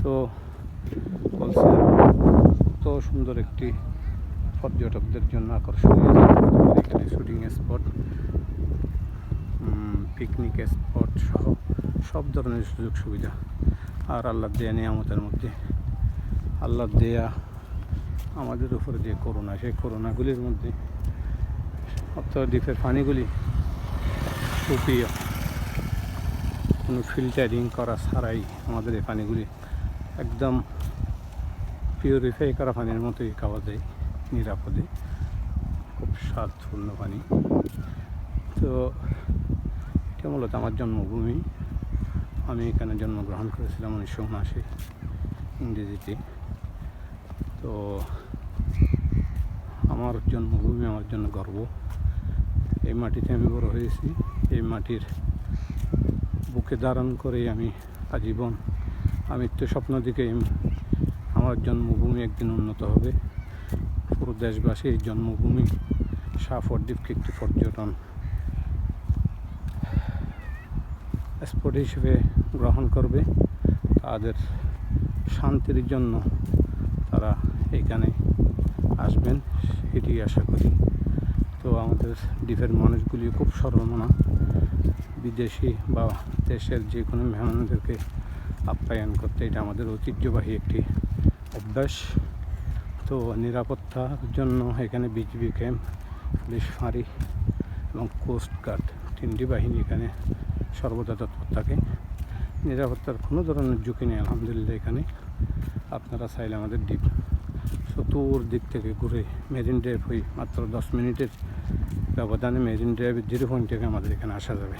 তো বলছে তো সুন্দর একটি পর্যটকদের জন্য আকর্ষণীয় এখানে শুটিং স্পট, পিকনিক স্পট সহ সব ধরনের সুযোগ সুবিধা। আর আল্লাহর দেয়া নিয়ামতের মধ্যে আল্লাহর দেয়া আমাদের উপরে যে করোনা, সেই করোনাগুলির মধ্যে অর্থাৎ দ্বীপের পানিগুলি সুপ্রিয়, কোনো ফিল্টারিং করা ছাড়াই আমাদের এই পানিগুলি একদম পিউরিফাই করা পানির মতোই খাওয়া যায় নিরাপদে, খুব স্বাদপূর্ণ পানি। তো এটা মূলত আমার জন্মভূমি। আমি এখানে জন্মগ্রহণ করেছিলাম 1979 ইংরেজিতে। তো আমার জন্মভূমি আমার জন্য গর্ব। এই মাটিতে আমি বড় হয়েছি, এই মাটির বুকে ধারণ করেই আমি আজীবন, আমি তো স্বপ্ন দিকে আমার জন্মভূমি একদিন উন্নত হবে। পুরো দেশবাসী এই জন্মভূমি সাফর দ্বীপকে একটি পর্যটন স্পট হিসেবে গ্রহণ করবে। তাদের শান্তির জন্য তারা এখানে আসবেন, এটি আশা করি। তো আমাদের দ্বীপের মানুষগুলি খুব সরলমনা, বিদেশি বা দেশের যে কোনো মেহমানদেরকে আপ্যায়ন করতে এটা আমাদের ঐতিহ্যবাহী একটি অভ্যাস। তো নিরাপত্তার জন্য এখানে বিজিবি ক্যাম্প, পুলিশ ফাঁড়ি এবং কোস্ট গার্ড, তিনটি বাহিনী এখানে সর্বদা তৎপর থাকে। নিরাপত্তার কোনো ধরনের ঝুঁকি নেই আলহামদুলিল্লাহ। এখানে আপনারা চাইলে আমাদের দ্বীপ চতুর্দিক থেকে ঘুরে মেরিন ড্রাইভ হয়ে মাত্র 10 মিনিটের ব্যবধানে মেরিন ড্রাইভের 0 পয়েন্ট থেকে আমাদের এখানে আসা যাবে।